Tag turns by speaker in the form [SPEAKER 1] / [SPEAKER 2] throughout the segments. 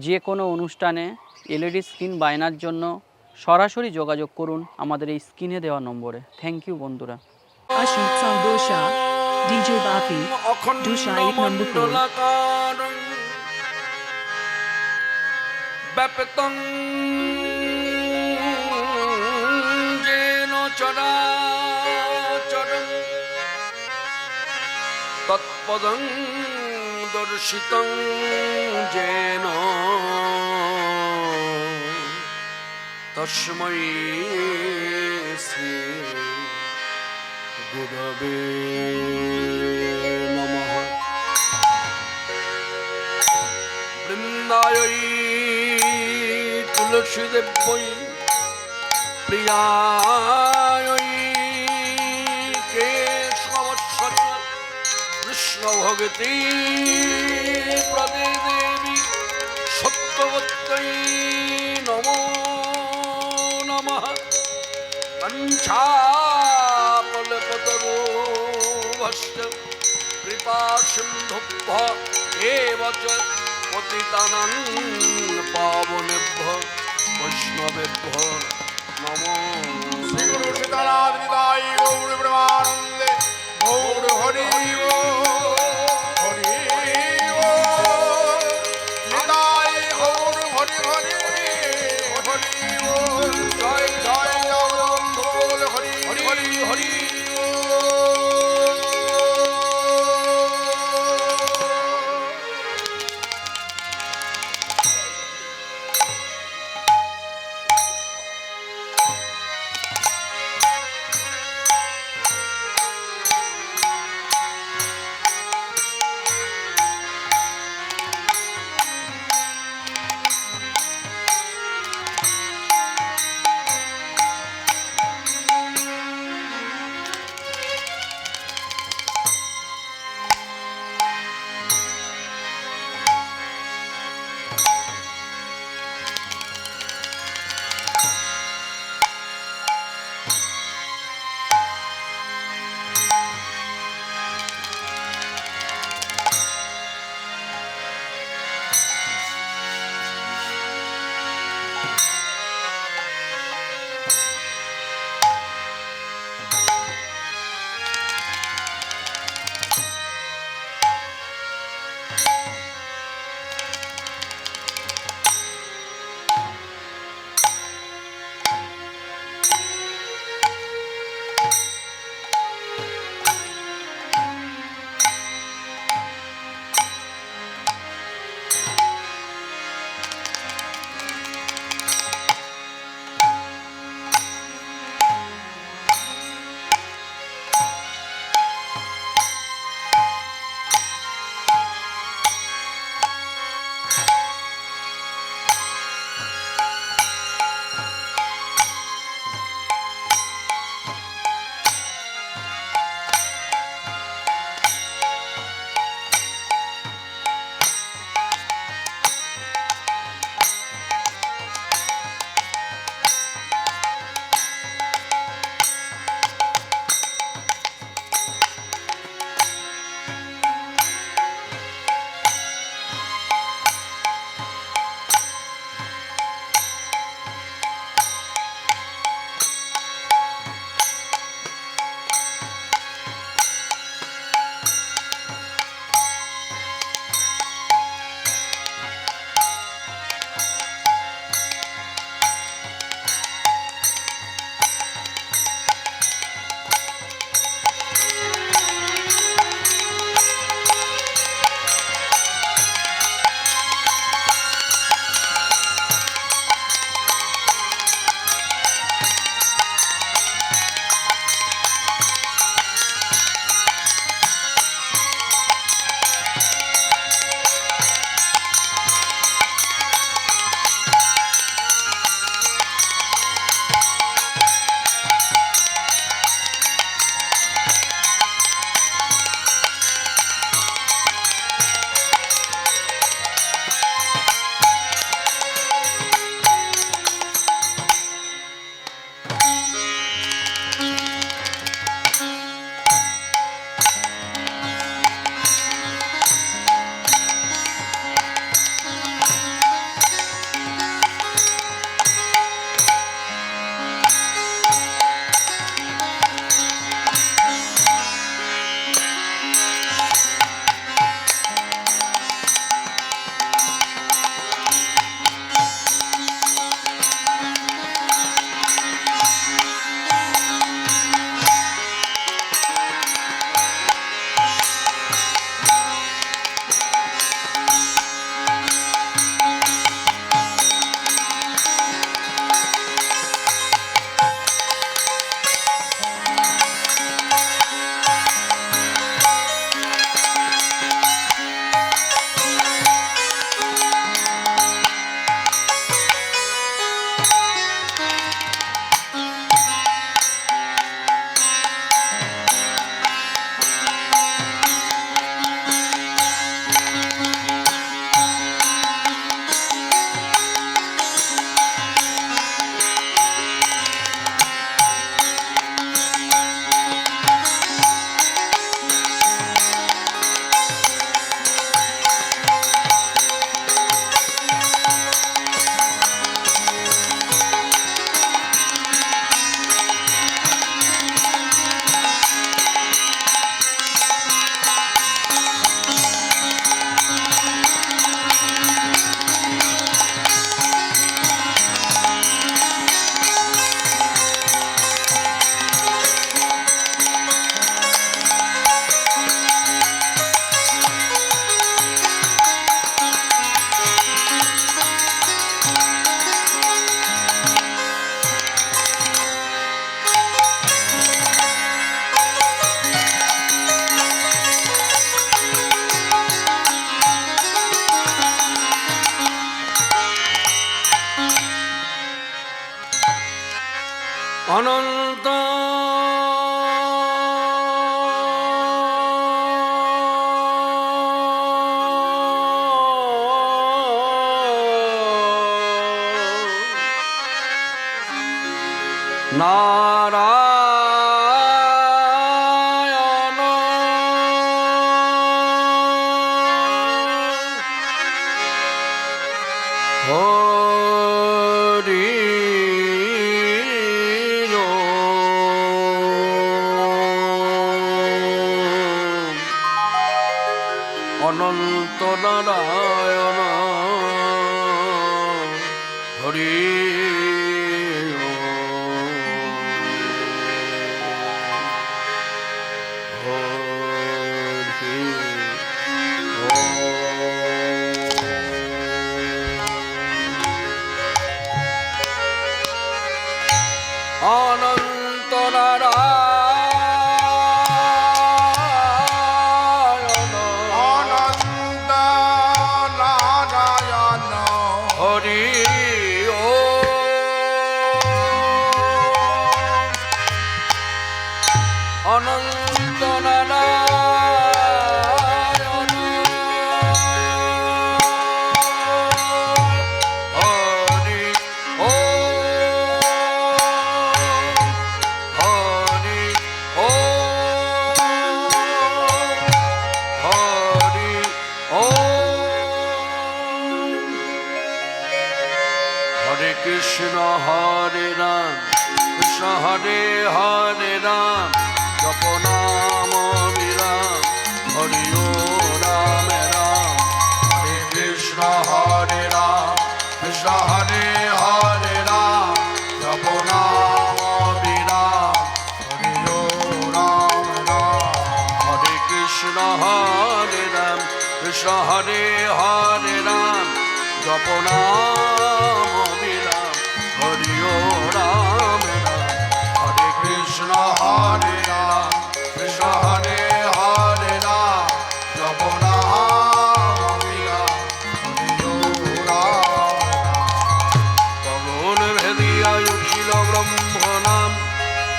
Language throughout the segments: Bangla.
[SPEAKER 1] যে কোনো অনুষ্ঠানে এলইডি স্ক্রিন বায়নার জন্য সরাসরি যোগাযোগ করুন আমাদের এই স্ক্রিনে দেওয়া নম্বরে। থ্যাংক ইউ বন্ধুরা।
[SPEAKER 2] Ashit Saldosha, DJ Bapi, Dushait Nandupur.
[SPEAKER 3] ব্যাপতং যেন চরাচরং তৎপদং দর্শিতং যেন তস্मै শ্রী গুরবে নমঃ। বৃন্দায় তুলসীদেবৈ প্রিয়ায় কেশবস্য কৃষ্ণ ভগতি প্রদে দেবী সত্যবত্যৈ নমো নমঃ। কঞ্চাকল্পতরুভ্যশ্চ কৃপা সিন্ধুভ্যঃ এব চ পতিতানাং পাবনেভ্যো বৈষ্ণবেভ্যো নমো।
[SPEAKER 4] শ্রী গুরু সীতানাথ নিতাই গৌর প্রেমানন্দে গৌর হরি হরি নিতাই গৌর হরি হরি হরি জয় জয় জগদম্বল হরি হরি হরি হরি।
[SPEAKER 3] অনন্ত নারায়ণ হরি অনন্ত নারায়ণ হরি অনন্ত নারায়ণ
[SPEAKER 4] অনন্ত নারায়ণ
[SPEAKER 3] হরি ও অনন্ত নারায়ণ হরি ও হরি ও হরি ও হরে কৃষ্ণ হরে রাম কৃষ্ণ হরে হরে রাম জপ নাম বিরাম হরি ও রাম রাম হরে কৃষ্ণ হরে রাম কৃষ্ণ হরে হরে রাম জপ নাম বিরাম হরি ও রাম রাম হরে কৃষ্ণ হরে রাম কৃষ্ণ হরে হরে রাম জপ নাম বিরাম হরি ও রাম রাম হরে কৃষ্ণ হরে রাম কৃষ্ণ হরে হরে রাম জপ নাম বিরাম হরি ও রাম রাম গগন ভেদিয়া উঠিল ব্রহ্ম নাম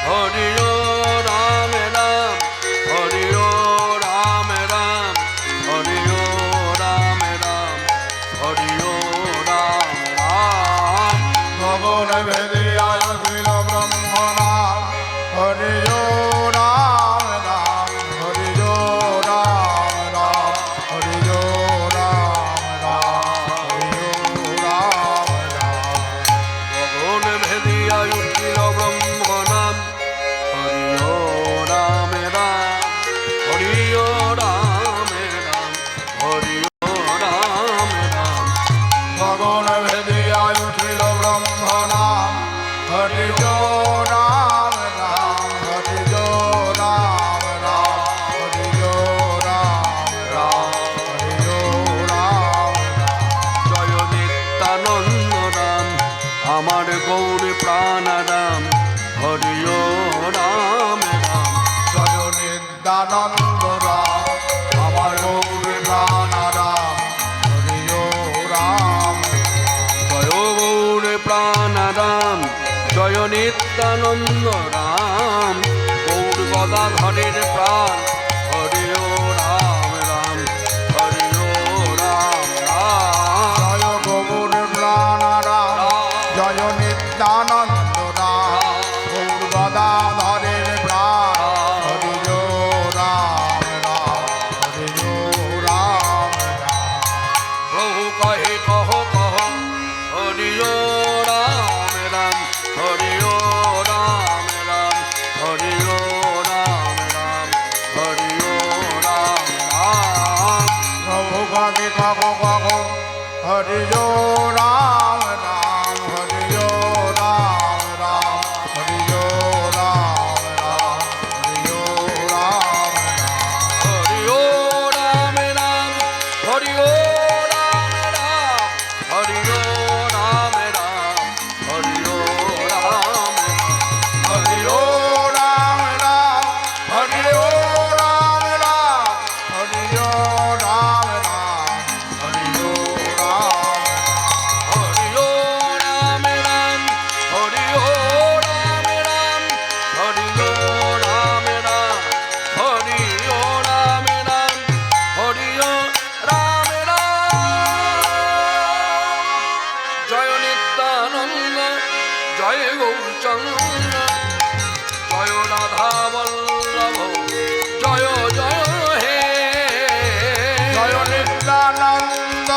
[SPEAKER 3] হরি ও রাম রাম হরি ও রাম রাম হরি ও রাম রাম হরি ও রাম রাম
[SPEAKER 4] ভগবান ভেদে আয়ুল ব্রহ্ম নাম হরি ও রাম রাম হরি ও রাম রাম হরি ও রাম রাম হরি ও রাম রাম
[SPEAKER 3] গগন ভেদিয়া উঠিল ব্রহ্ম নাম হরি ও রাম রাম হরি ও রাম রাম হরি ও রাম রাম
[SPEAKER 4] ভগবান ভেদে আয়ুল ব্রহ্ম নাম হরি ও রাম রাম হরি ও রাম রাম হরি ও রাম রাম হরি ও রাম রাম
[SPEAKER 3] জয় নিত্যানন্দ রাম আমার গৌর প্রাণ রাম হরি ও রাম রাম
[SPEAKER 4] জয় নিত্যানন্দ রাম আমার গৌর প্রাণ রাম হরি ও রাম
[SPEAKER 3] জয় গৌর প্রাণ রাম জয় নিত্যানন্দ রাম গৌর গদাধরের প্রাণ হরি ও রাম রাম হরি ও রাম রাম
[SPEAKER 4] জয় গৌর প্রাণ রাম জয় নিত্যানন্দ রাম গৌর গদাধরের প্রাণ হরি ও রাম রাম হরি ও রাম রাম
[SPEAKER 3] প্রভু কহে কহ কহ হরি ও রাম রাম হরি ও রাম রাম হরি ও রাম রাম হরি ও রাম রাম
[SPEAKER 4] প্রভু কাকে কাক কাক হরি ও রাম রাম হরি ও রাম রাম হরি ও রাম রাম হরি ও রাম রাম
[SPEAKER 3] হরি ও রাম রাম হরি ও রাম রাম হরি ও রাম রাম হরি ও রাম
[SPEAKER 4] হরি ও রাম রাম হরি ও রাম রাম হরি ও রাম রাম হরি ও রাম
[SPEAKER 3] হরি জয় গৌরচন্দ্র জয় রাধা বল্লভ জয় জয় হে
[SPEAKER 4] জয় নিত্যানন্দ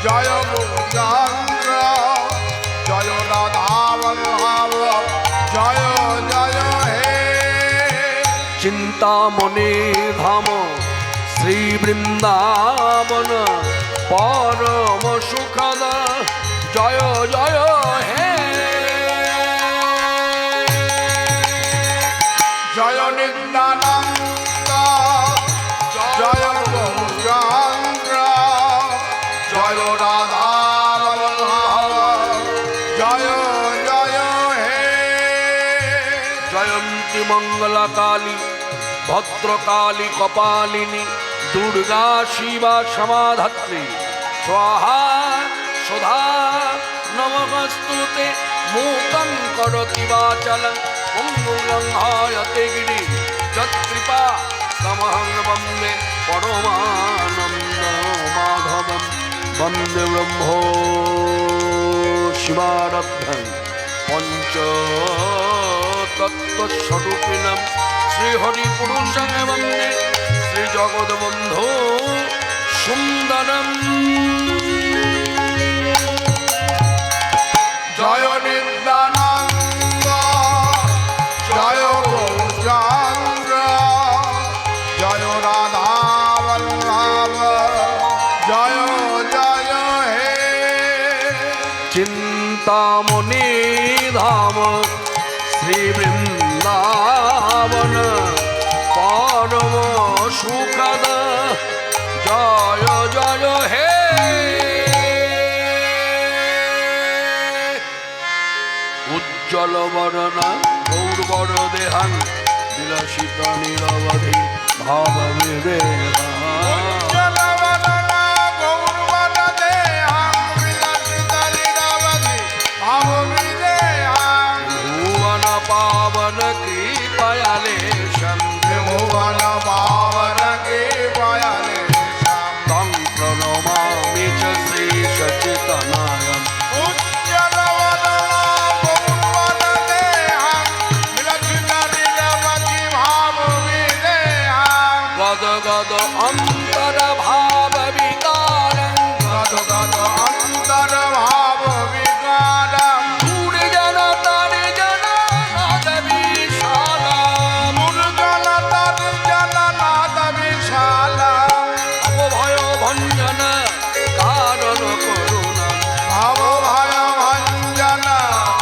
[SPEAKER 4] জয় গৌরচন্দ্র জয় রাধা বল্লভ জয় জয় হে
[SPEAKER 3] চিন্তামণি ধাম শ্রী বৃন্দাবন পরম সুখদ জয় জয় হে
[SPEAKER 4] জয় নিত্যানন্দ জয় গৌরচন্দ্র জয় রাধা বল্লভ জয় জয় হে
[SPEAKER 3] জয়ন্তী মঙ্গলা কালী ভদ্রকালী কপালিনী দুর্গা শিবা সমাধাত্রী স্বাহা সুধা নমস্তুতে মূকং করতি বাচলং মঙ্গলং হায়তে গিরি যৎকৃপা তমহং বন্দে পরমানন্দ মাধবম বন্দে ব্রহ্মো শিবারব্ধং পঞ্চ তত্ত্বস্বরূপিণম শ্রীহরি পুরুষং বন্দে শ্রী জগদ্বন্ধু সুন্দরম
[SPEAKER 4] জয় নিত্যানন্দ জয় গৌরচন্দ্র জয় রাধা বল্লভ জয় জয় হে
[SPEAKER 3] চিন্তামণি ধাম শ্রী বৃন্দাবন পরম সুখদ জয় জয় হে উজ্জ্বল বরণা গৌরবর দেহান বিলাসিত নিরবধি ভাব বিবেকা
[SPEAKER 4] জলবদনা গৌরবদ দেহাং বিলাসিত নিরবধি ভাব বিদেহাং
[SPEAKER 3] ভুবন পাবন কৃপয়ালে
[SPEAKER 4] ভুবন পাবন কে বয়ালে
[SPEAKER 3] তং প্রণমামি চ শ্রী সচিতনায়ম
[SPEAKER 4] উজ্জ্বলবদনা গৌরবদ দেহাং বিলাসিত নিরবধি ভাব বিদেহাং
[SPEAKER 3] গদ গদ অন্তর ভাব বিকারং
[SPEAKER 4] গদ গদ অন্তর ভাব বিকারং
[SPEAKER 3] দূরে জন তারে জন নাদ বিশালম
[SPEAKER 4] দুর্জল তর্জন নাদ বিশালং
[SPEAKER 3] অভয় ভঞ্জন কারণ করুণা
[SPEAKER 4] ভাব ভয় ভঞ্জন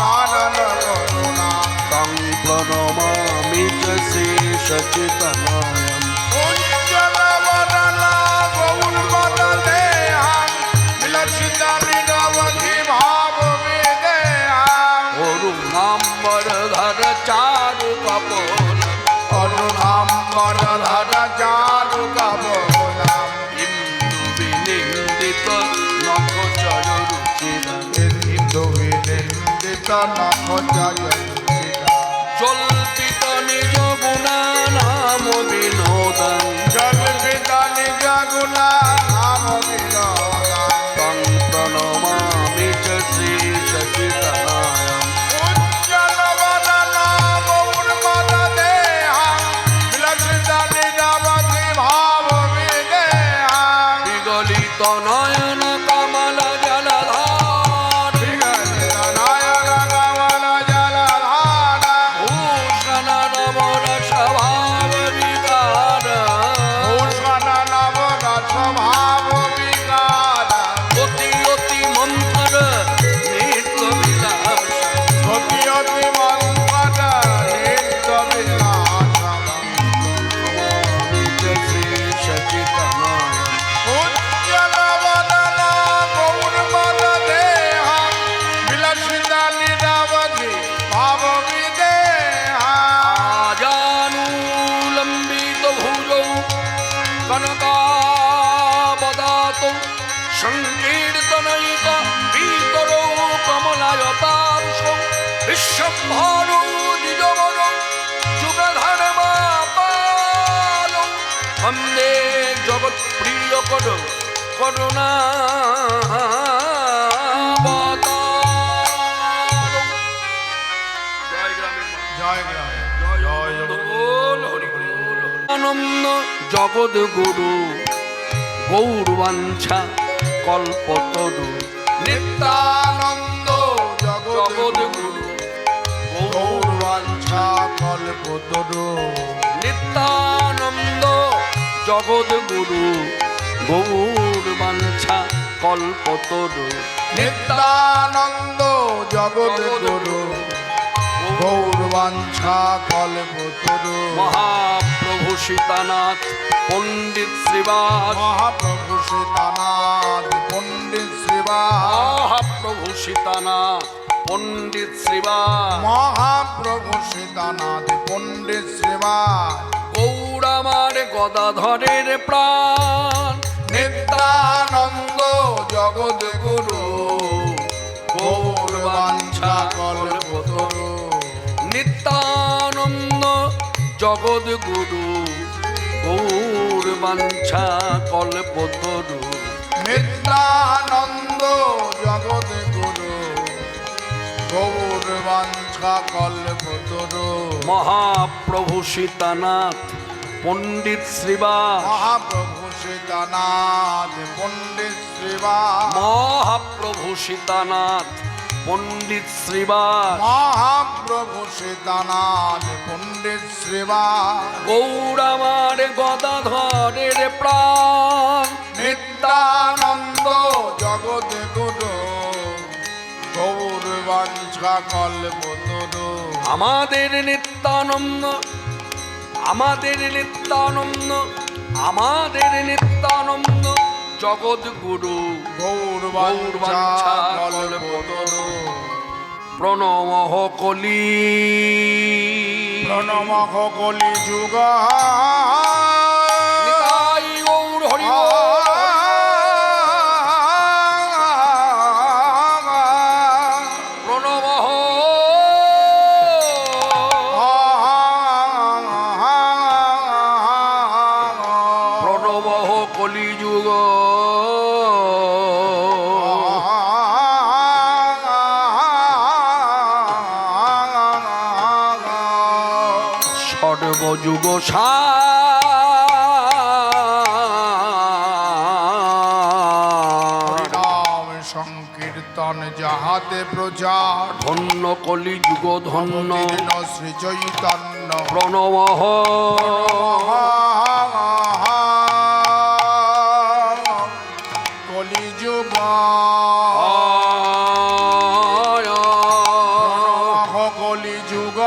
[SPEAKER 4] কারণ করুণা
[SPEAKER 3] তং প্রণমামি চ শ্রী সচিতনায়ম
[SPEAKER 4] উজ্জ্বল বদনা গৌরবদ দেহাং বিলসিত নিরবধি ভাব বিদেহাং
[SPEAKER 3] অরুণাম্বর ধর চারু কপোল
[SPEAKER 4] অরুণাম্বর ধর চারু কপোলম
[SPEAKER 3] ইন্দু বিনিন্দিত নখ চর রুচিরা
[SPEAKER 4] হিন্দু বিনিন্দিত নখ জয়
[SPEAKER 3] জল্পিত নিজ গুণা নাম বিনোদং
[SPEAKER 4] জল্পিত নিজ গুণা নাম বিনোদা
[SPEAKER 3] তং প্রণমামি চ শ্রী সচিতনায়ম
[SPEAKER 4] উজ্জ্বল বদনা গৌরবদ দেহাং বিলসিত নিরবধি ভাব বিদেহাং
[SPEAKER 3] বিগলিত নয়ন কমল জলধার
[SPEAKER 4] বিগলিত নয়ন কমল জলধার
[SPEAKER 3] ভূষণ নবর স্বভাব বিকার
[SPEAKER 4] ভূষণ নবরস ভাব বিকার
[SPEAKER 3] অতি অতি মন্থর নিত্য বিলাস
[SPEAKER 4] অতি অতি মঙ্গল নিত্য বিলাসম
[SPEAKER 3] নমামি চ শ্রী সচিতনায়ম
[SPEAKER 4] উজ্জ্বল বদনা গৌরবদ দেহাং বিলসিত নিরবধি ভাব বিদেহাং
[SPEAKER 3] আজানুলম্বিত ভুজৌ কনকাবদাত সংকীর্তনৈক পিতরৌ কমলায়তাংশ বিশ্বম্ভরৌ দ্বিজবরৌ যুগধর্মাপালৌ বন্দে জগৎপ্রিয় করুণাবতারৌ জগৎ গুরু গৌরবাঞ্ছা কল্পতরু
[SPEAKER 4] নিত্যানন্দ
[SPEAKER 3] জগৎ
[SPEAKER 4] জগৎ
[SPEAKER 3] গুরু
[SPEAKER 4] গৌরবাঞ্ছা কল্পতরু
[SPEAKER 3] নিত্যানন্দ জগৎ গুরু গৌরবাঞ্ছা কল্পতরু
[SPEAKER 4] নিত্যানন্দ জগৎ গুরু গৌরবাঞ্ছা কল্পতরু
[SPEAKER 3] মহাপ্রভু সীতানাথ পণ্ডিত শ্রীবাস
[SPEAKER 4] মহাপ্রভু সীতানাথ পণ্ডিত শ্রীবাস
[SPEAKER 3] মহাপ্রভু সীতানাথ পণ্ডিত শ্রীবাস
[SPEAKER 4] মহাপ্রভু সীতানাথ পণ্ডিত শ্রীবাস
[SPEAKER 3] গৌর আমার গদাধরের প্রাণ
[SPEAKER 4] নিত্যানন্দ জগৎ গুরু গৌরবাঞ্ছা কল্পতরু
[SPEAKER 3] নিত্যানন্দ জগৎ গুরু গৌরবাঞ্ছা কল্পতরু
[SPEAKER 4] নিত্যানন্দ জগৎ গুরু গৌরবাঞ্ছা কল্পতরু
[SPEAKER 3] মহাপ্রভু সীতানাথ পণ্ডিত শ্রীবাস
[SPEAKER 4] মহাপ্রভু সীতানাথ পণ্ডিত শ্রীবাস
[SPEAKER 3] মহাপ্রভু সীতানাথ পণ্ডিত শ্রীবাস
[SPEAKER 4] মহাপ্রভু সীতানাথ পণ্ডিত শ্রীবাস
[SPEAKER 3] গৌর আমার গদাধরের প্রাণ
[SPEAKER 4] নিত্যানন্দ জগৎ গুরু গৌরবাঞ্ছা কল্পতরু
[SPEAKER 3] আমাদের নিত্যানন্দ আমাদের নিত্যানন্দ আমাদের নিত্যানন্দ জগৎ গুরু
[SPEAKER 4] গৌরবাঞ্ছা কল্পতরু
[SPEAKER 3] প্রণমঃ কলি
[SPEAKER 4] প্রণমঃ কলি যুগ
[SPEAKER 3] নিতাই গৌর হরি বল। প্রণমঃ প্রণমঃ কলিযুগ সর্বযুগ
[SPEAKER 4] নাম সংকীর্তন যাহাতে প্রচার
[SPEAKER 3] ধন্য কলিযুগ ধন্য
[SPEAKER 4] দিন শ্রী চৈতন্য
[SPEAKER 3] প্রণমঃ
[SPEAKER 4] কলিযুগ কলিযুগ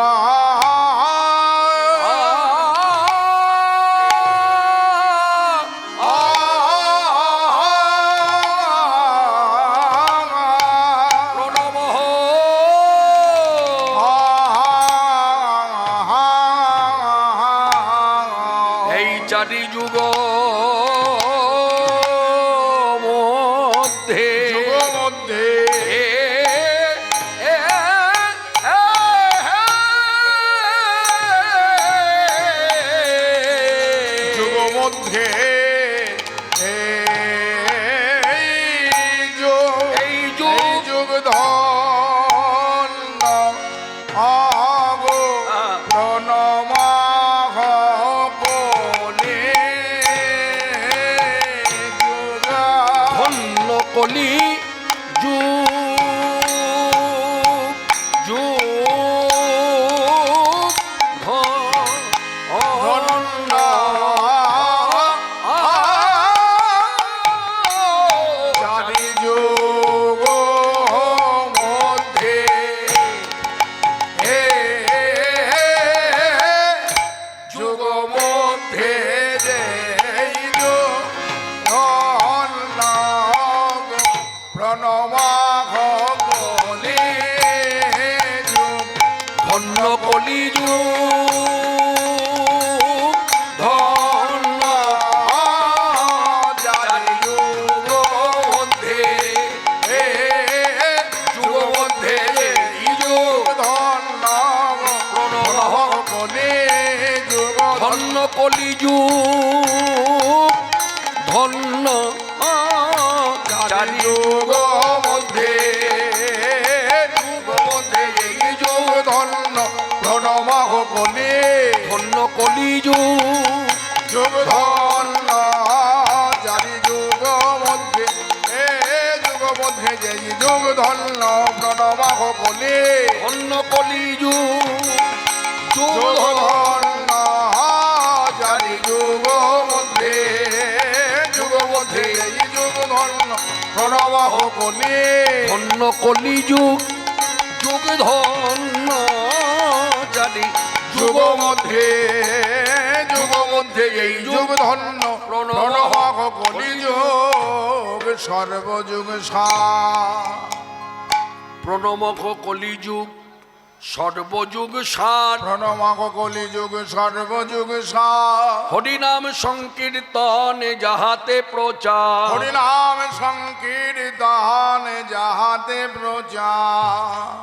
[SPEAKER 3] প্রণমঃ এই চারি যুগ মধ্যে
[SPEAKER 4] মধ্যে যুগ মধ্যে এই যুগ ধন্য আগো প্রণমাহ বলে যুগ
[SPEAKER 3] ধন্য কলি যুগ যুগ
[SPEAKER 4] ধন্য চারি যুগ মধ্যে যুগ মধ্যে প্রণমাঘ বলে যুগ
[SPEAKER 3] ধন্য কলি যুগ ধন্য
[SPEAKER 4] চারি যুগ
[SPEAKER 3] মধ্যে যুগ মধ্যে যুগ
[SPEAKER 4] ধন্য
[SPEAKER 3] প্রণমাহ
[SPEAKER 4] বলে যুগ
[SPEAKER 3] ধন্য কলি যুগ ধন্য চারি
[SPEAKER 4] যুগ মধ্যে যুগ মধ্যে এই যুগ ধন্য প্রণমাহ যুগ ধন্য প্রণব কলি
[SPEAKER 3] ধন্য কলিযুগ যুগ
[SPEAKER 4] যুগ
[SPEAKER 3] ধন্য
[SPEAKER 4] ধন্য জারি যুগ মধ্যে এই যুগ ধন্য প্রণব কলি
[SPEAKER 3] ধন্য কলিযুগ যুগ ধন্য জানি
[SPEAKER 4] যুগ মধ্যে এই যুগ ধন্য প্রণব কলি যুগ সর্বযুগ
[SPEAKER 3] প্রণমক কলিযুগ সর্বযুগ সার
[SPEAKER 4] প্রণব কলি যুগ সর্বযুগ
[SPEAKER 3] হরিনাম সংকীর্তনে যাহাতে প্রচার
[SPEAKER 4] হরিনাম সংকীর্তন যাহাতে প্রচার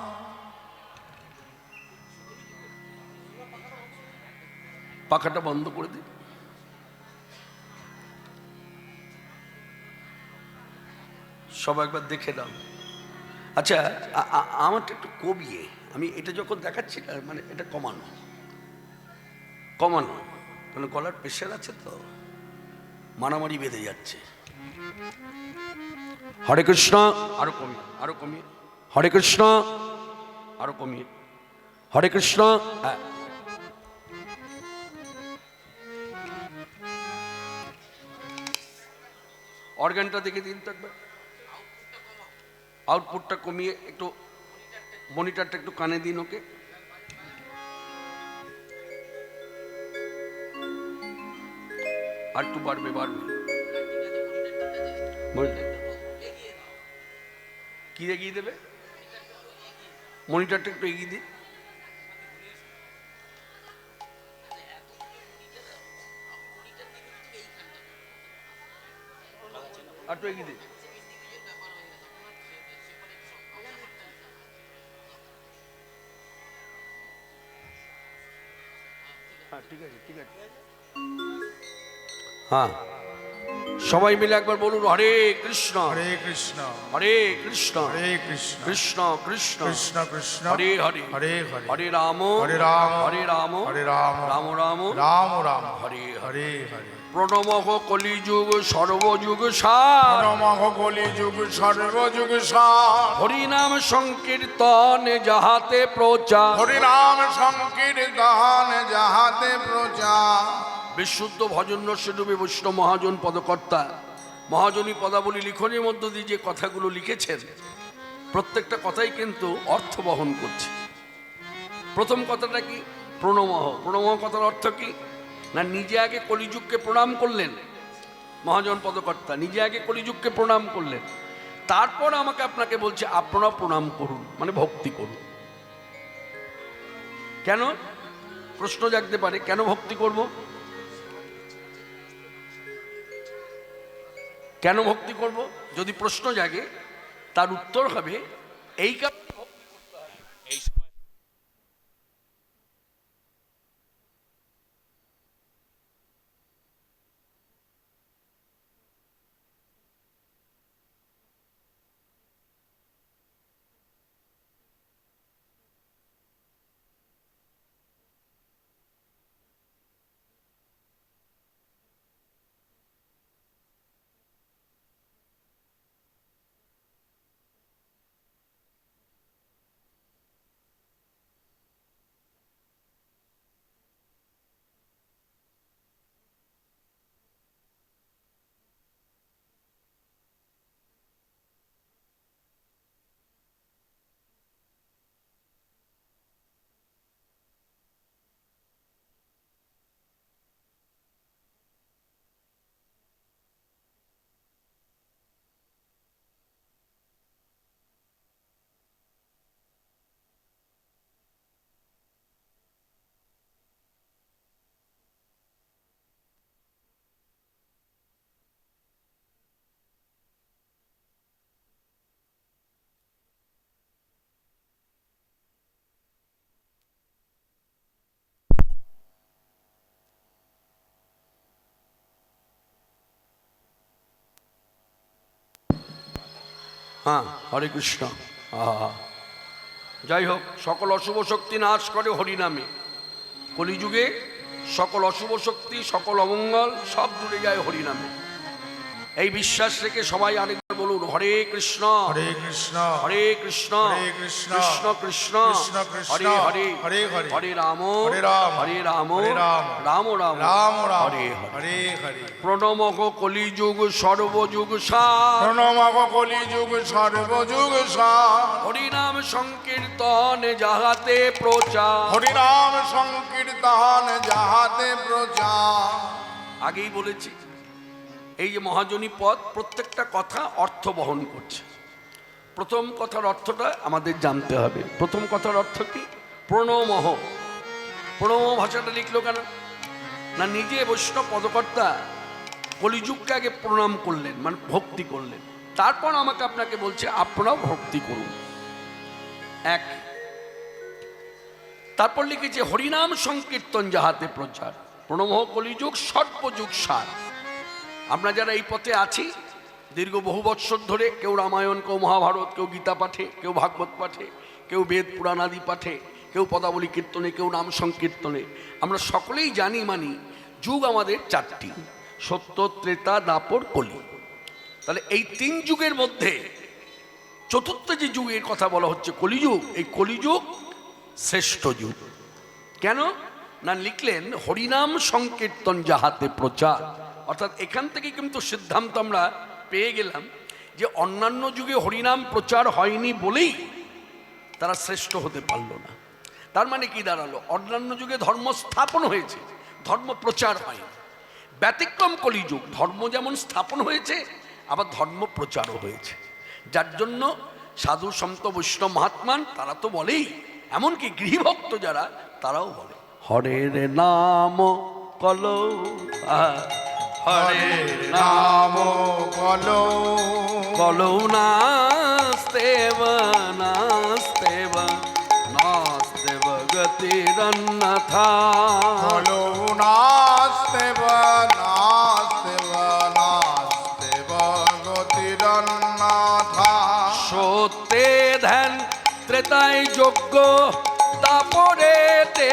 [SPEAKER 3] পাখাটা বন্ধ করে দিন। সবাই একবার দেখে নাও। আচ্ছা আমারটা একটু কমিয়ে, আমি এটা যখন দেখাচ্ছি না মানে এটা কমানো কারণ গলার প্রেশার আছে তো, মারামারি বেঁধে যাচ্ছে। হরে কৃষ্ণ, আরো কমিয়ে হরে কৃষ্ণ, আরো কমিয়ে হরে কৃষ্ণ। হ্যাঁ, অর্গানটা দেখে দিন তো একবার, আউটপুটটা কমিয়ে একটু, মনিটরটা একটু কানে দিন ওকে। আর একটু বাড়বে কি এগিয়ে দেবে, মনিটরটা একটু এগিয়ে দিন। আর একটু এগিয়ে দিন। হ্যাঁ ঠিক আছে। হ্যাঁ সবাই মিলে একবার বলুন হরে কৃষ্ণ
[SPEAKER 4] হরে কৃষ্ণ
[SPEAKER 3] হরে কৃষ্ণ
[SPEAKER 4] হরে কৃষ্ণ
[SPEAKER 3] কৃষ্ণ কৃষ্ণ
[SPEAKER 4] কৃষ্ণ কৃষ্ণ
[SPEAKER 3] হরে হরে
[SPEAKER 4] হরে হরে
[SPEAKER 3] হরে রাম
[SPEAKER 4] হরে রাম
[SPEAKER 3] হরে রাম
[SPEAKER 4] হরে রাম
[SPEAKER 3] রাম রাম
[SPEAKER 4] রাম রাম
[SPEAKER 3] হরে হরে।
[SPEAKER 4] হরে হরে
[SPEAKER 3] প্রণমঃ কলিযুগ সর্বযুগ সার
[SPEAKER 4] প্রণমঃ কলি যুগ সর্বযুগ
[SPEAKER 3] হরিনাম সংকীর্তনে যাহাতে প্রচার
[SPEAKER 4] হরিনাম সংকীর্তন যাহাতে প্রচার
[SPEAKER 3] বিশুদ্ধ ভজন রসডুবে বৈষ্ণব মহাজন পদকর্তা মহাজনী পদাবলী লিখনের মধ্য দিয়ে যে কথাগুলো লিখেছেন প্রত্যেকটা কথাই কিন্তু অর্থ বহন করছে। প্রথম কথাটা কি? প্রণমঃ। প্রণমঃ কথার অর্থ কি না, নিজে আগে কলিযুগকে প্রণাম করলেন মহাজন পদকর্তা, নিজে আগে কলিযুগকে প্রণাম করলেন, তারপর আমাকে আপনাকে বলছে আপনারা প্রণাম করুন, মানে ভক্তি করুন। কেন? প্রশ্ন জাগতে পারে, কেন ভক্তি করব? কেন ভক্তি করব? যদি প্রশ্ন জাগে তার উত্তর হবে এই কারণে ভক্তি করতে হবে। এই সময় হ্যাঁ হরে কৃষ্ণ। যাই হোক, সকল অশুভ শক্তি নাশ করে হরিনামে। কলিযুগে সকল অশুভ শক্তি, সকল অমঙ্গল সব দূরে যায় হরিনামে। এই বিশ্বাস রেখে সবাই আরেকবার বলুন হরে কৃষ্ণ
[SPEAKER 4] হরে কৃষ্ণ
[SPEAKER 3] হরে কৃষ্ণ
[SPEAKER 4] হরে কৃষ্ণ
[SPEAKER 3] কৃষ্ণ কৃষ্ণ
[SPEAKER 4] কৃষ্ণ কৃষ্ণ
[SPEAKER 3] হরে হরে
[SPEAKER 4] হরে হরে
[SPEAKER 3] হরে রাম
[SPEAKER 4] হরে রাম
[SPEAKER 3] হরে রাম
[SPEAKER 4] হরে রাম
[SPEAKER 3] রাম রাম
[SPEAKER 4] রাম রাম
[SPEAKER 3] হরে হরে
[SPEAKER 4] হরে হরে
[SPEAKER 3] প্রণমক কলিযুগ সর্বযুগ সার
[SPEAKER 4] প্রণমাগ কলিযুগ সর্বযুগ সার
[SPEAKER 3] হরিনাম সংকীর্তন যাহাতে প্রচার
[SPEAKER 4] হরিনাম সংকীর্তন যাহাতে প্রচার।
[SPEAKER 3] আগেই বলেছি এই যে মহাজনী পদ প্রত্যেকটা কথা অর্থ বহন করছে। প্রথম কথার অর্থটা আমাদের জানতে হবে। প্রথম কথার অর্থ কি? প্রণমহ। প্রণমহ ভাষাটা লিখলো কেন না, নিজে বৈষ্ণব পদকর্তা কলিযুগকে আগে প্রণাম করলেন, মানে ভক্তি করলেন, তারপর আমাকে আপনাকে বলছে আপনারাও ভক্তি করুন। এক, তারপর লিখেছে হরিনাম সংকীর্তন যাহাতে প্রচার। প্রণমহ কলিযুগ সর্বযুগ সার। আমরা যারা এই পথে আছি দীর্ঘ বহু বৎসর ধরে, কেউ রামায়ণ, কেউ মহাভারত, কেউ গীতা পাঠে, কেউ ভাগবত পাঠে, কেউ বেদ পুরাণ আদি পাঠে, কেউ পদাবলী কীর্তনে, কেউ নাম সংকীর্তনে, আমরা সকলেই জানি মানি যুগ আমাদের চারটি, সত্য, ত্রেতা, দাপর, কলি। তাহলে এই তিন যুগের মধ্যে চতুর্থ যে যুগের কথা বলা হচ্ছে কলিযুগ, এই কলিযুগ শ্রেষ্ঠ যুগ। কেন না লিখলেন হরিনাম সংকীর্তন যাহাতে প্রচার। অর্থাৎ এখান থেকে কিন্তু সিদ্ধান্ত আমরা পেয়ে গেলাম যে অন্যান্য যুগে হরিনাম প্রচার হয়নি বলেই তারা শ্রেষ্ঠ হতে পারল না। তার মানে কি দাঁড়ালো? অন্যান্য যুগে ধর্ম স্থাপন হয়েছে, ধর্ম প্রচার হয়নি। ব্যতিক্রম কলিযুগ, ধর্ম যেমন স্থাপন হয়েছে আবার ধর্ম প্রচারও হয়েছে। যার জন্য সাধু সন্ত বৈষ্ণব মহাত্মান তারা তো বলেই, এমনকি গৃহভক্ত যারা তারাও বলে হরের নাম কলো, হরে নাম
[SPEAKER 4] কলো
[SPEAKER 3] কলো নাস্তেব নাস্তেব নাস্তেব গতিরন্যথা।
[SPEAKER 4] কলো নাস্তেব নাস্তেব নাস্তেব গতিরন্যথা।
[SPEAKER 3] সত্যে ধ্যান ত্রেতায় যজ্ঞ তাপরে তে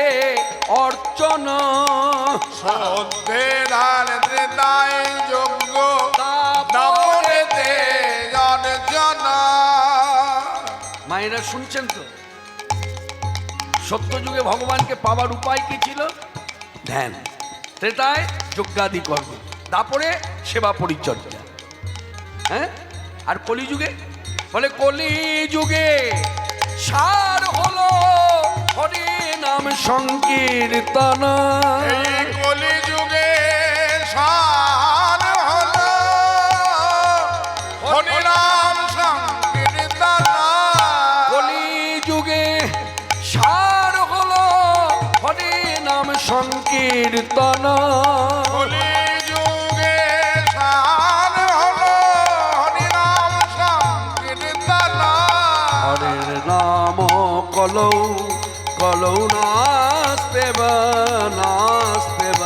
[SPEAKER 3] অর্চন।
[SPEAKER 4] সত্যে ধান ত্রেতায় যোগ্য
[SPEAKER 3] তাপরে
[SPEAKER 4] তাপরেতে অর্জন।
[SPEAKER 3] মায়েরা শুনছেন তো? সত্য যুগে ভগবানকে পাওয়ার উপায় কি ছিল? ধ্যান। ত্রেতায় যজ্ঞাদি কর্ম, তারপরে সেবা পরিচর্যা। হ্যাঁ, আর কলিযুগে বলে কলিযুগে সার হলো হরি নাম সংকীর্তন।
[SPEAKER 4] এই কলিযুগে সার হলো হরিনাম সংকীর্তন।
[SPEAKER 3] কলিযুগে সার হলো হরি নাম সংকীর্তন।
[SPEAKER 4] কলিযুগে সার হলো হরিনাম সংকীর্তন।
[SPEAKER 3] হরের নাম কলৌ কলৌ নাস্তেব নাস্তেব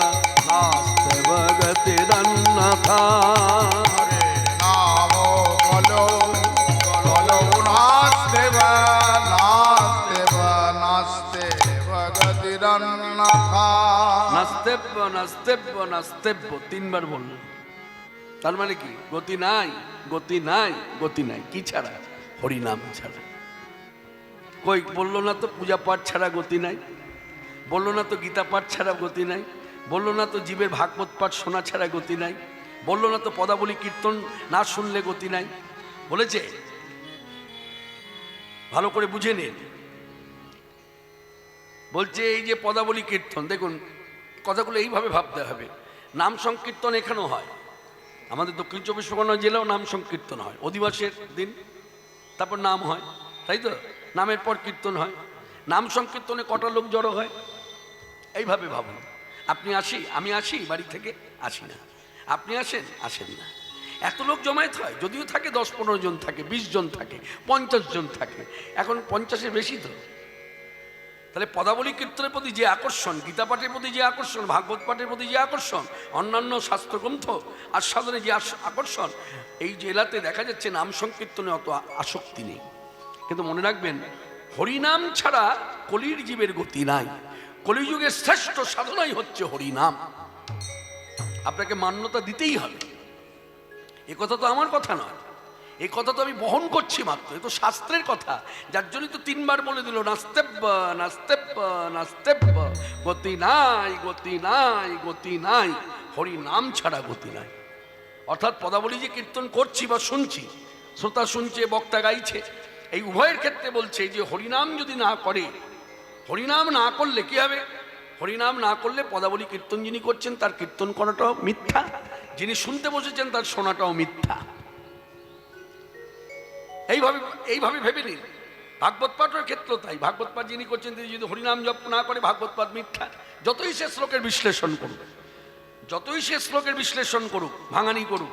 [SPEAKER 3] নাস্তেব গতিরন্যথা।
[SPEAKER 4] হরে নাম কলো কলো নাস্তেব নাস্তেব নাস্তেব গতিরন্যথা।
[SPEAKER 3] নাস্তেব্য নাস্তেব্য নাস্তেব্য তিনবার বললেন। তার মানে কি? গতি নাই, গতি নাই, গতি নাই। কি ছাড়া? হরিনাম ছাড়া। কই বললো না তো পূজা পাঠ ছাড়া গতি নাই, বললো না তো গীতা পাঠ ছাড়া গতি নাই, বললো না তো জীবের ভাগবত পাঠ শোনা ছাড়া গতি নাই, বললো না তো পদাবলী কীর্তন না শুনলে গতি নাই। বলেছে? ভালো করে বুঝে নিন। বলছে এই যে পদাবলী কীর্তন, দেখুন কথাগুলো এইভাবে ভাবতে হবে। নাম সংকীর্তন এখানেও হয়, আমাদের দক্ষিণ চব্বিশ পরগনা জেলাও নাম সংকীর্তন হয়। অধিবাসের দিন তারপর নাম হয়, তাই তো? নামের পর কীর্তন হয়। নাম সংকীর্তনে কটা লোক জড়ো হয়? এইভাবে ভাবুন। আপনি আসি, আমি আসি বাড়ি থেকে, আসি না। আপনি আসেন, আসেন না। এত লোক জমায়েত হয়? যদিও থাকে 10-15 জন থাকে, 20 জন থাকে, 50 জন থাকে। এখন 50-এর বেশি তো। তাহলে পদাবলী কীর্তনের প্রতি যে আকর্ষণ, গীতা পাঠের প্রতি যে আকর্ষণ, ভাগবত পাঠের প্রতি যে আকর্ষণ, অন্যান্য শাস্ত্রগ্রন্থ আস্বাদনে যে আকর্ষণ, এই জেলাতে দেখা যাচ্ছে নাম সংকীর্তনে অত আসক্তি নেই। কিন্তু মনে রাখবেন, হরিনাম ছাড়া কলির জীবের গতি নাই। কলিযুগের শ্রেষ্ঠ সাধনাই হচ্ছে হরিনাম। আপনাকে মান্যতা দিতেই হবে। এ কথা তো আমার কথা নয়, এই কথা তো আমি বহন করছি মাত্র, এ তো শাস্ত্রের কথা। যার জন্যই তো 3 বার বলে দিল নাস্তেব্য নাস্তেব্য নাস্তেব্য, গতি নাই গতি নাই গতি নাই, হরি নাম ছাড়া গতি নাই। অর্থাৎ পদাবলী যে কীর্তন করছি বা শুনছি, শ্রোতা শুনছে, বক্তা গাইছে, এই উভয়ের ক্ষেত্রে বলছে যে হরিনাম যদি না করে, হরিনাম না করলে কি হবে? হরিনাম না করলে পদাবলী কীর্তন যিনি করছেন তার কীর্তন করাটাও মিথ্যা, যিনি শুনতে বসেছেন তার শোনাটাও মিথ্যা। এইভাবে ভেবে নিন। ভাগবত পাঠের ক্ষেত্র তাই। ভাগবত পাঠ যিনি করছেন তিনি যদি হরিনাম জপ না করে, ভাগবত পাঠ মিথ্যা। যতই সে শ্লোকের বিশ্লেষণ করুক, যতই সে শ্লোকের বিশ্লেষণ করুক, ভাঙানি করুক,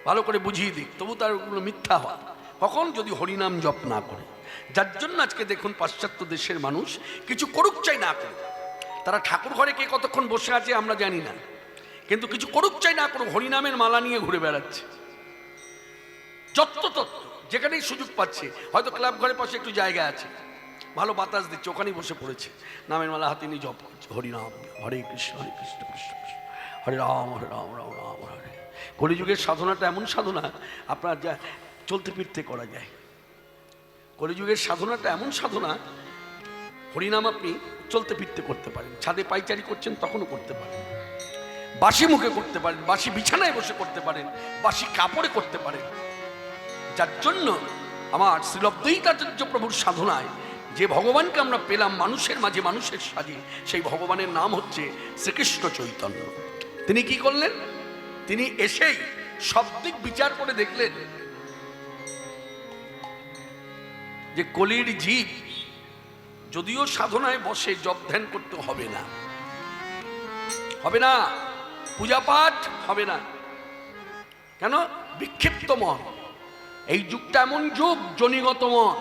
[SPEAKER 3] ভালো করে বুঝিয়ে দিক, তবু তার ওগুলো মিথ্যা হয়। কখন? যদি হরিনাম জপ না করে। যার জন্য আজকে দেখুন পাশ্চাত্য দেশের মানুষ কিছু করুক চাই না করুক, তারা ঠাকুর ঘরে কে কতক্ষণ বসে আছে আমরা জানি না, কিন্তু কিছু করুক চাই না করুক হরিনামের মালা নিয়ে ঘুরে বেড়াচ্ছে। যত্র তত্র যেখানেই সুযোগ পাচ্ছে, হয়তো ক্লাব ঘরের পাশে একটু জায়গা আছে, ভালো বাতাস দিচ্ছে, ওখানেই বসে পড়েছে, নামের মালা হাতে নিয়ে জপ করছে, হরিনাম, হরে কৃষ্ণ কৃষ্ণ কৃষ্ণ হরে রাম রাম রাম হরে। কলিযুগের সাধনাটা এমন সাধনা আপনার যা চলতে ফিরতে করা যায়। কলিযুগের সাধনাটা এমন সাধনা, হরিনাম আপনি চলতে ফিরতে করতে পারেন, ছাদে পাইচারি করছেন তখনও করতে পারেন, বাসি মুখে করতে পারেন, বাসি বিছানায় বসে করতে পারেন, বাসি কাপড়ে করতে পারেন। যার জন্য আমার শ্রীলব্ধৈতাচার্য প্রভুর সাধনায় যে ভগবানকে আমরা পেলাম মানুষের মাঝে মানুষের সাজে, সেই ভগবানের নাম হচ্ছে শ্রীকৃষ্ণ চৈতন্য। তিনি কি করলেন? তিনি এসেই সব দিক বিচার করে দেখলেন যে কলির জীব যদিও সাধনায় বসে জপ ধ্যান করতে হবে না, হবে না, পূজা পাঠ হবে না। কেন? বিক্ষিপ্ত মন। এই যুগটা এমন যুগ, জনিগত মন।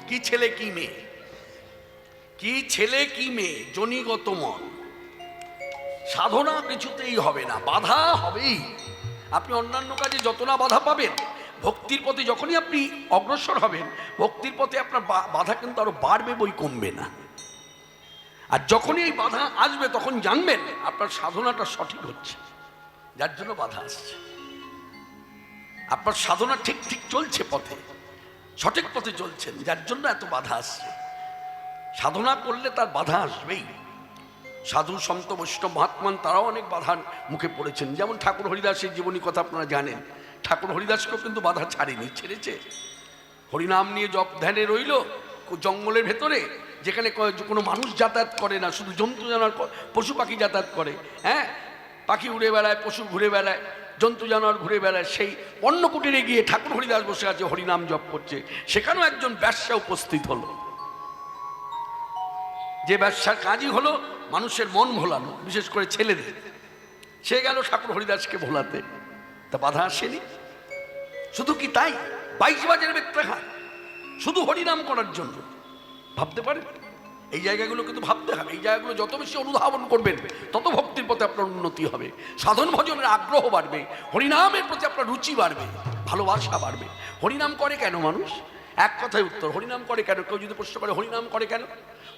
[SPEAKER 3] কি ছেলে কি মেয়ে, কি ছেলে কি মেয়ে, জনিগত মন। সাধনা কিছুতেই হবে না, বাধা হবেই। আপনি অন্যান্য কাজে যত না বাধা পাবেন, ভক্তির পথে যখনই আপনি অগ্রসর হবেন, ভক্তির পথে আপনার বাধা কিন্তু আরো বাড়বে, বই কমবে না। আর যখনই এই বাধা আসবে তখন জানবেন আপনার সাধনাটা সঠিক হচ্ছে, যার জন্য বাধা আসছে। আপনার সাধনা ঠিক ঠিক চলছে, পথে সঠিক পথে চলছেন, যার জন্য এত বাধা আসছে। সাধনা করলে তার বাধা আসবেই। সাধু সন্ত বৈষ্ণব মহাত্মান তারাও অনেক বাধার মুখে পড়েছেন। যেমন ঠাকুর হরিদাসের জীবনী কথা আপনারা জানেন, ঠাকুর হরিদাসকেও কিন্তু বাধা ছাড়েনি, ছেড়েছে। হরিনাম নিয়ে জপ ধ্যানে রইল জঙ্গলের ভেতরে, যেখানে কোনো মানুষ যাতায়াত করে না, শুধু জন্তু জানোয়ার পশু পাখি যাতায়াত করে। হ্যাঁ, পাখি উড়ে বেড়ায়, পশু ঘুরে বেড়ায়, জন্তু জানোয়ার ঘুরে বেড়ায়। সেই অন্ন কুটিরে গিয়ে ঠাকুর হরিদাস বসে আছে, হরিনাম জপ করছে। সেখানেও একজন ব্যবসা উপস্থিত হলো, যে ব্যবসার কাজই হলো মানুষের মন ভোলানো, বিশেষ করে ছেলেদের। সে গেল ঠাকুর হরিদাসকে ভোলাতে, তা বাধা আসেনি। শুধু কি তাই, 22 বাজারে বেত্রা খায় শুধু হরিনাম করার জন্য। ভাবতে পারেন? এই জায়গাগুলো কিন্তু ভাবতে হবে। এই জায়গাগুলো যত বেশি অনুধাবন করবেন তত ভক্তির পথে আপনার উন্নতি হবে, সাধন ভজনের আগ্রহ বাড়বে, হরিনামের প্রতি আপনার রুচি বাড়বে, ভালোবাসা বাড়বে। হরিনাম করে কেন মানুষ? এক কথায় উত্তর, হরিনাম করে কেন? কেউ যদি প্রশ্ন করে হরিনাম করে কেন,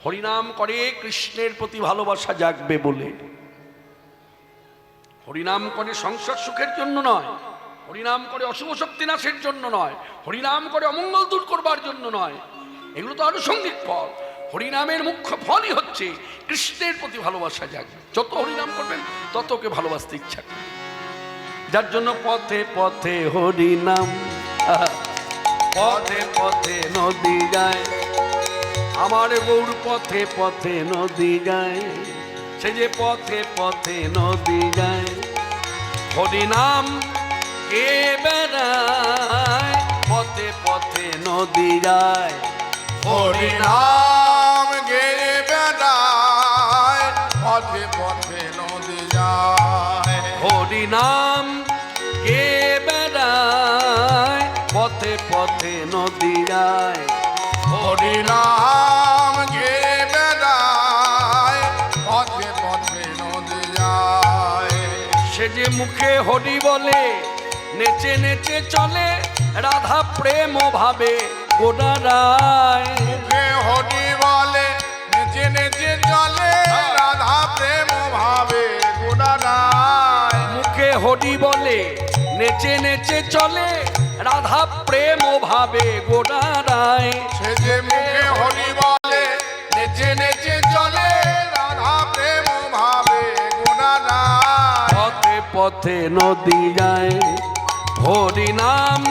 [SPEAKER 3] হরিনাম করে কৃষ্ণের প্রতি ভালোবাসা জাগবে বলে। হরিনাম করে সংসার সুখের জন্য নয়, হরিনাম করে অশুভ শক্তি নাশের জন্য নয়, হরিনাম করে অমঙ্গল দূর করবার জন্য নয়। এগুলো তো আনুষঙ্গিক ফল। হরিনামের মুখ্য ফলই হচ্ছে কৃষ্ণের প্রতি ভালোবাসা জাগবে। যত হরিনাম করবেন তত ওকে ভালোবাসতে ইচ্ছা করবে। যার জন্য পথে পথে হরিনাম, পথে পথে নদী যায়, আমার গৌর পথে পথে নদী যায়, সে যে পথে পথে নদী যায়, হরিনাম কে বেড়ায়, পথে পথে নদী যায়,
[SPEAKER 4] হরিনাম গে বেড়ায়, পথে পথে নদী যায়।
[SPEAKER 3] হরিনাম কে বেড়ায়, পথে পথে নদী যায়,
[SPEAKER 4] হরিনাম গে বেড়ায়, পথে পথে নদী যায়।
[SPEAKER 3] সে যে মুখে হরি বলে, নেচে নেচে চলে, রাধা প্রেম ভাবে গোডারায়।
[SPEAKER 4] মুখে হরি বলে, নেচে নেচে চলে, রাধা প্রেম ভাবে গোডারায়।
[SPEAKER 3] মুখে হরি বলে, নেচে নেচে চলে, রাধা প্রেম ভাবে গোড়ায়,
[SPEAKER 4] সে যে মুখে হরি বলে নেচে নেচে চলে রাধা প্রেম ভাবে গুণাগায়।
[SPEAKER 3] পথে পথে নদী যায় হরি নাম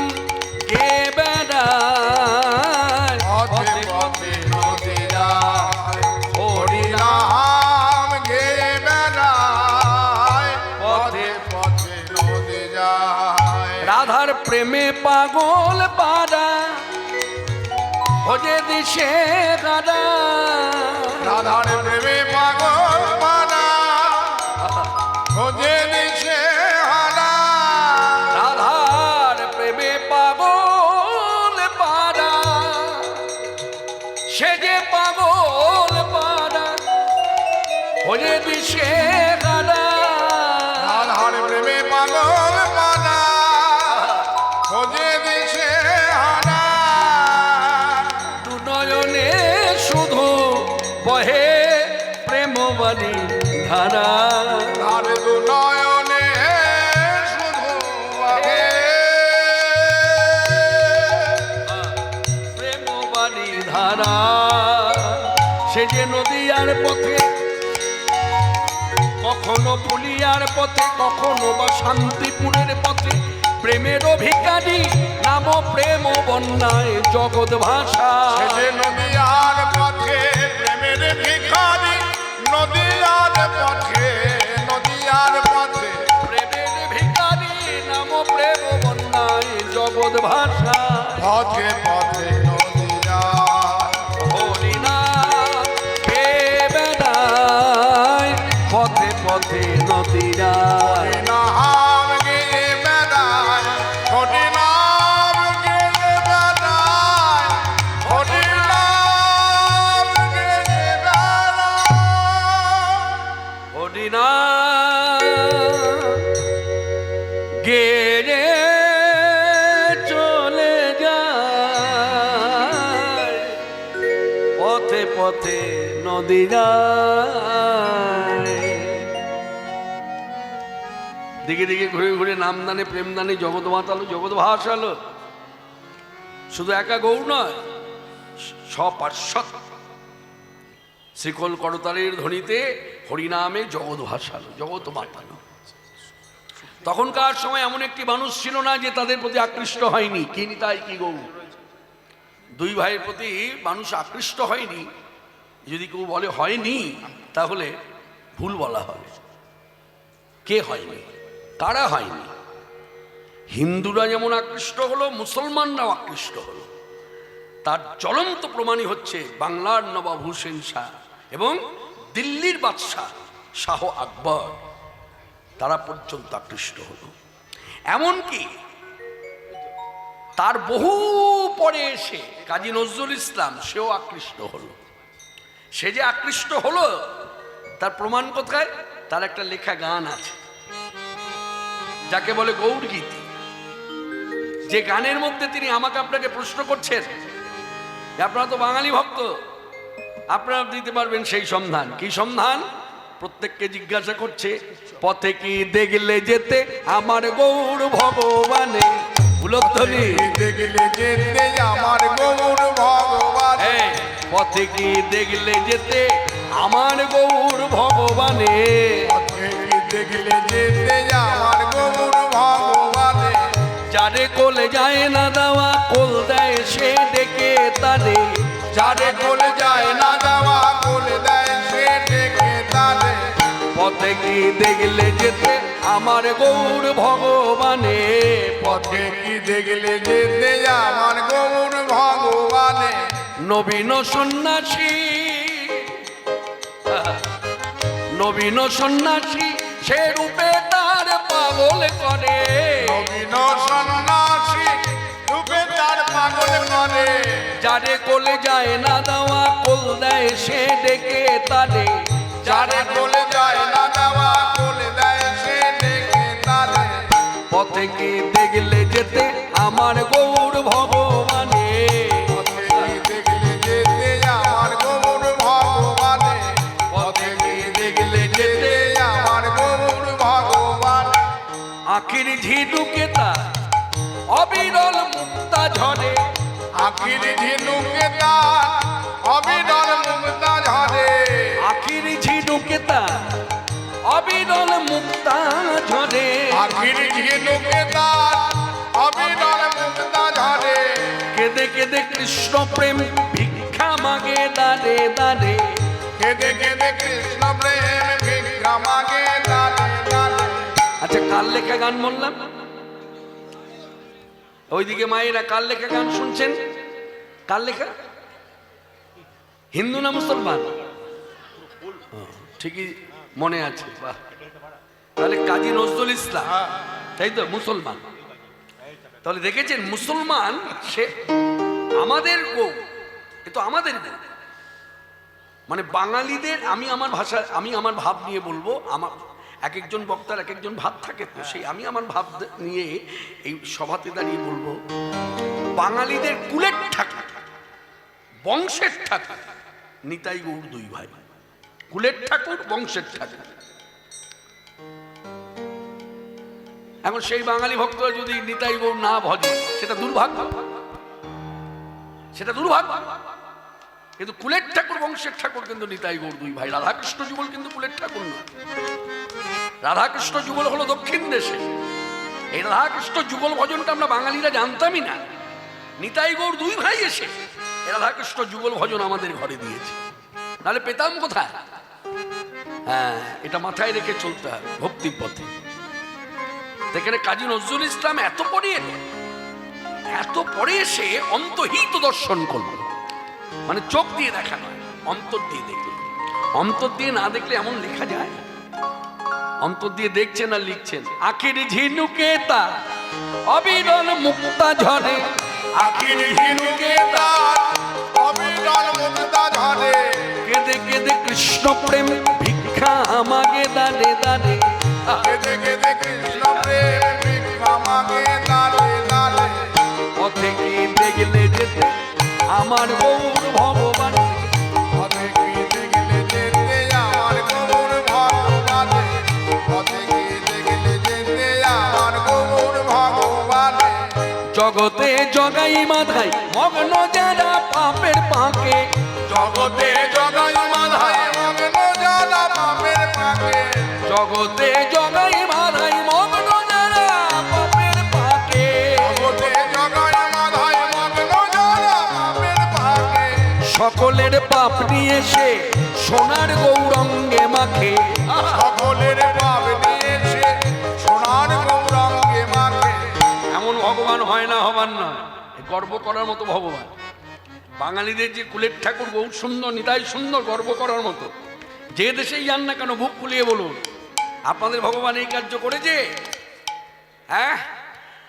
[SPEAKER 3] গে বেড়ায়,
[SPEAKER 4] পথে পথে নদী যায় হরি নাম গে বেড়ায়, পথে পথে নদী যায়।
[SPEAKER 3] রাধার প্রেমে পাগল পাড়া হয়ে দিশে দাদা,
[SPEAKER 4] রাধার প্রেমে পাগল পানা খোঁজে দিশে হারা।
[SPEAKER 3] রাধার প্রেমে পাগল পাড়া, সে যে পাগল পাড়া হয়ে দিশে দাদা।
[SPEAKER 4] রাধার প্রেমে পাগল পানা খোঁজে দিশে হারা।
[SPEAKER 3] দু নয়নে শুধু বহে প্রেমবাণী ধারা,
[SPEAKER 4] তার দু নয়নে শুধু বহে
[SPEAKER 3] প্রেমবাণী ধারা। সে যে নদীয়ার পথে, কখনো পুলিয়ার পথে, কখনো বা শান্তিপুরের পথে, প্রেমের ভিখারি নাম প্রেম বন্যায় জগৎ ভাষা।
[SPEAKER 4] সে যে নদীয়ার পথে প্রেমের ভিখারি, নদীয়ার পথে নদীয়ার পথে
[SPEAKER 3] প্রেমের ভিখারি নাম প্রেম বন্যায় জগৎ ভাষা।
[SPEAKER 4] পথে পথে নদী যায়
[SPEAKER 3] হরিনাম গে বেড়ায়, পথে পথে নদীরা।
[SPEAKER 4] নাম গে বেড়ায় হরি নাম গে বেড়ায়, হরি নাম গে বেড়ায়।
[SPEAKER 3] হরিনাম গেরে চলে যায়, পথে পথে নদী যায়। দিকে দিকে ঘুরে ঘুরে নামদানে প্রেমদানে জগৎ মাতালো, জগৎ ভাসালো। শুধু একা গৌর নয়, সপার্শ্বদ শ্রীকল করতালের ধ্বনিতে হরিনামে জগৎ ভাসালো, জগৎ মাতালো। তখনকার সময় এমন একটি মানুষ ছিল না যে তাদের প্রতি আকৃষ্ট হয়নি। কি নিতাই কি গৌর, দুই ভাইয়ের প্রতি মানুষ আকৃষ্ট হয়নি। যদি কেউ বলে হয়নি, তাহলে ভুল বলা হবে। কে হয়নি, কারা হয়নি? হিন্দুরা যেমন আকৃষ্ট হলো, মুসলমানরাও আকৃষ্ট হলো। তার জ্বলন্ত প্রমাণই হচ্ছে বাংলার নবাব হুসেন শাহ এবং দিল্লির বাদশাহ শাহ আকবর, তারা পর্যন্ত আকৃষ্ট হলো। এমনকি তার বহু পরে এসে কাজী নজরুল ইসলাম, সেও আকৃষ্ট হলো। সে যে আকৃষ্ট হলো তার প্রমাণ কোথায়? তার একটা লেখা গান আছে যাকে বলে গৌর গীতি। যে গানের মধ্যে তিনি আমাকে আপনাকে প্রশ্ন করছেন, আপনারা তো বাঙালি ভক্ত, আপনারা দিতে পারবেন সেই সন্ধান। কি সন্ধান? প্রত্যেককে জিজ্ঞাসা করছে, পথে কি দেখলে যেতে আমার গৌর ভগবানে। বুলধ্বনি
[SPEAKER 4] দেখলে যেতে আমার গৌর ভগবান,
[SPEAKER 3] পথে কি দেখলে যেতে আমার গৌর ভগবানে।
[SPEAKER 4] পথে কি দেখলে যেতে আমার গৌর ভগবানে।
[SPEAKER 3] যারে কোলে যায় না দেওয়া কোল দেয় সে ডেকে তারে,
[SPEAKER 4] যারে কোলে যায় না দেওয়া কোলে দেয় সে ডেকে তারে।
[SPEAKER 3] পথে কি দেখলে যেতে আমার গৌর ভগবানে।
[SPEAKER 4] পথে কি দেখলে যেতে আমার গৌর ভগবানে।
[SPEAKER 3] নবীন সন্ন্যাসী, নবীন সন্ন্যাসী সে রূপে তার পাগল করে।
[SPEAKER 4] নবীন সন্ন্যাসী রূপে তার পাগল করে।
[SPEAKER 3] যারে কোলে যায় না দেওয়া কোল দেয় সে ডেকে তারে,
[SPEAKER 4] যারে কোলে যায় না দেওয়া কোলে দেয় সে ডেকে তারে।
[SPEAKER 3] পথে কি দেখলে যেতে আমার গৌর ভগবানে।
[SPEAKER 4] পথে কি দেখলে যেতে আমার গৌর ভগবানে।
[SPEAKER 3] পথে কি দেখলে যেতে
[SPEAKER 4] আমার গৌর ভগবান।
[SPEAKER 3] আখির ঝিনুকে তার অবিরল
[SPEAKER 4] আখির ঝিনুকে তার অবিরল মুক্তা ঝরে
[SPEAKER 3] আখির ঝিনুকে তার অবিরল মুক্তা ঝরে
[SPEAKER 4] আখির ঝিনুকে তার অবিরল মুক্তা ঝরে
[SPEAKER 3] কেঁদে কেঁদে কৃষ্ণ প্রেম ভিক্ষা মাগে দাঁড়ে দাঁড়ে
[SPEAKER 4] কেঁদে কেঁদে কৃষ্ণ প্রেম ভিক্ষা মাগে দাঁড়ে দাঁড়ে।
[SPEAKER 3] আচ্ছা কার লেখা গান বললাম? ওইদিকে মায়েরা কার লেখা গান শুনছেন? কার লেখা? হিন্দু না মুসলমান? ঠিকই মনে আছে, বাহ। তাহলে কাজী নজরুল ইসলাম, তাই তো, মুসলমান। তাহলে দেখেছেন মুসলমান সে আমাদের গো, এ তো আমাদের গো। মানে বাঙালিদের, আমি আমার ভাষা, আমি আমার ভাব নিয়ে বলবো, আমার এক একজন বক্তার এক একজন ভাব থাকে, তো সেই আমি আমার ভাব নিয়ে এই সভাতে দাঁড়িয়ে বলবো, বাঙালিদের কুলের ঠাকুর, বংশের ঠাকুর নিতাই গৌর দুই ভাই। কুলের ঠাকুর, বংশের ঠাকুর। এখন সেই বাঙালি ভক্তরা যদি নিতাই গৌর না ভজে, সেটা দুর্ভাগ্য, সেটা দুর্ভাগ্য। কিন্তু কুলের ঠাকুর, বংশের ঠাকুর কিন্তু নিতাই গৌর দুই ভাই। রাধাকৃষ্ণ যুগল কিন্তু কুলের ঠাকুর নয়। রাধাকৃষ্ণ যুগল হলো দক্ষিণ দেশে। এই রাধাকৃষ্ণ যুগল ভজনটা আমরা বাঙালিরা জানতামই না। নিতাই গৌর দুই ভাই এসে এই রাধাকৃষ্ণ যুগল ভজন আমাদের ঘরে দিয়েছে, নাহলে পেতাম কোথায়? হ্যাঁ, এটা মাথায় রেখে চলতে হবে ভক্তির পথে। এখানে কাজী নজরুল ইসলাম এত পরে এলো, এত পরে এসে অন্তহিত দর্শন করলো। মানে চোখ দিয়ে দেখা নয়, অন্তর দিয়ে দেখলো। অন্তর দিয়ে না দেখলে এমন লেখা যায়? অন্তর দিয়ে দেখছেন আর লিখছেন। আখির ঝিনুকে তার অবিরল মুক্তা ঝরে,
[SPEAKER 4] আখির ঝিনুকে তার অবিরল মুক্তা ঝরে
[SPEAKER 3] কেঁদে কেঁদে কৃষ্ণ প্রেম ভিক্ষা মাগে দাঁড়ে দাঁড়ে।
[SPEAKER 4] কেঁদে কেঁদে কৃষ্ণ প্রেম ভিক্ষা মাগে দাঁড়ে দাঁড়ে।
[SPEAKER 3] পথে কি দেখলে যেতে আমার গৌর ভগবান,
[SPEAKER 4] পথে কি দেখলে যেতে আমার গৌর ভগবান, পথে কি দেখলে যেতে আমার গৌর ভগবান।
[SPEAKER 3] জগতে জগাই মাধাই মগ্ন যারা পাপের পাকে,
[SPEAKER 4] জগতে জগাই মাধাই মগ্ন যারা পাপের পাকে,
[SPEAKER 3] জগতে জগাই মাধাই মগ্ন যারা পাপের পাকে,
[SPEAKER 4] জগতে জগাই মাধাই মগ্ন যারা পাপের পাকে।
[SPEAKER 3] সকলের পাপ নিয়ে সে সোনার গৌরঙ্গে মাখে।
[SPEAKER 4] সকলের পাপ নিয়েছে সোনার গৌরঙ্গে মাখে।
[SPEAKER 3] এমন ভগবান হয় না, হবার নয়, গর্ব করার মতো ভগবান। বাঙালিদের যে কুলের ঠাকুর বহু সুন্দর, নিতাই সুন্দর, গর্ব করার মতো। যে দেশেই যান না কেন বুক ফুলিয়ে বলুন, আপনাদের ভগবান এই কার্য করেছে। হ্যাঁ,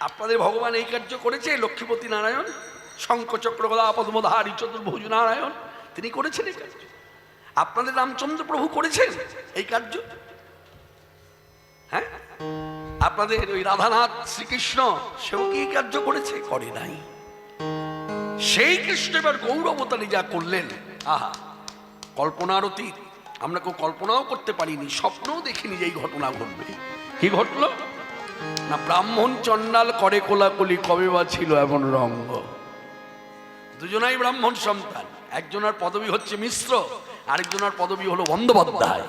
[SPEAKER 3] আপনাদের ভগবান এই কার্য করেছে। লক্ষ্মীপতি নারায়ণ, শঙ্খচক্র গদা পদ্মধারী চতুর্ভুজ নারায়ণ, তিনি করেছেন এই কার্য। আপনাদের রামচন্দ্র প্রভু করেছেন এই কার্য। হ্যাঁ, আপনাদের ওই রাধানাথ শ্রীকৃষ্ণ, সেও কি এই কার্য করেছে? করে নাই। সেই কৃষ্ণ এবার গৌর অবতারে যা করলেন, আহা, কল্পনার অতীত। আমরা কেউ কল্পনাও করতে পারিনি, স্বপ্নও দেখিনি যে এই ঘটনা ঘটবে। কি ঘটলো না, ব্রাহ্মণ চণ্ডাল করে কোলাকুলি, কবে বা ছিল এমন রঙ্গ। দুজনাই ব্রাহ্মণ সন্তান, একজনের পদবী হচ্ছে মিশ্র, আরেকজনের পদবী হলো বন্দ্যোপাধ্যায়।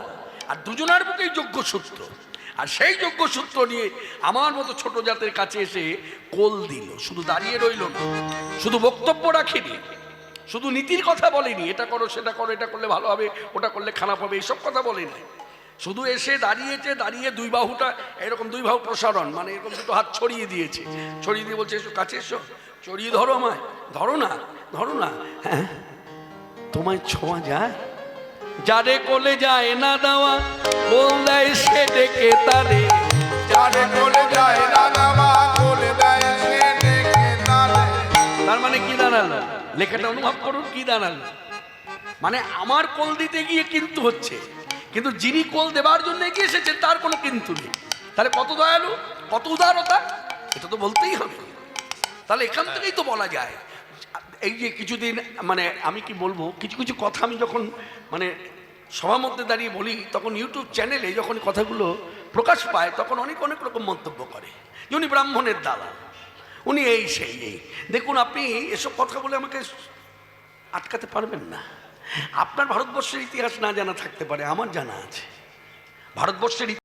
[SPEAKER 3] আর দুজনার বুকেই যোগ্যসূত্র। আর সেই যোগ্যসূত্র নিয়ে আমার মতো ছোট জাতের কাছে এসে কোল দিল। শুধু দাঁড়িয়ে রইল না, শুধু বক্তব্য রাখেনি, শুধু নীতির কথা বলেনি, এটা করো সেটা করো, এটা করলে ভালো হবে, ওটা করলে খারাপ হবে, এইসব কথা বলে নাই। শুধু এসে দাঁড়িয়েছে, দাঁড়িয়ে দুই বাহুটা এরকম, দুই বাহু প্রসারণ, মানে এরকম দুটো হাত ছড়িয়ে দিয়েছে। ছড়িয়ে দিয়ে বলছে, এসো কাছে এসো, ছড়িয়ে ধরো আমায়, ধরো না, ধরো না। হ্যাঁ, তোমায় ছোঁয়া যায়? যারে কোলে যায় না দেওয়া, কোল দেয় সে ডেকে তারে।
[SPEAKER 4] যারে কোলে যায় না দেওয়া, কোলে দেয় সে ডেকে তারে।
[SPEAKER 3] তার মানে কি দাঁড়ালো? লেখাটা অনুভব করুন, কি দাঁড়ালো? মানে আমার কোল দিতে গিয়ে কিন্তু হচ্ছে, কিন্তু যিনি কোল দেবার জন্য এগিয়ে এসেছেন তার কোনো কিন্তু নেই। তাহলে কত দয়ালু, কত উদারতা, এটা তো বলতেই হবে। তাহলে এখান থেকেই তো বলা যায়। এই যে কিছুদিন, মানে আমি কি বলবো, কিছু কিছু কথা আমি যখন মানে সবার মধ্যে দাঁড়িয়ে বলি, তখন ইউটিউব চ্যানেলে যখন কথাগুলো প্রকাশ পায়, তখন অনেক অনেক রকম মন্তব্য করে। উনি ব্রাহ্মণের দালাল, উনি এই সেই এই। দেখুন, আপনি এসব কথা বলে আমাকে আটকাতে পারবেন না। আপনার ভারতবর্ষের ইতিহাস না জানা থাকতে পারে, আমার জানা আছে। ভারতবর্ষের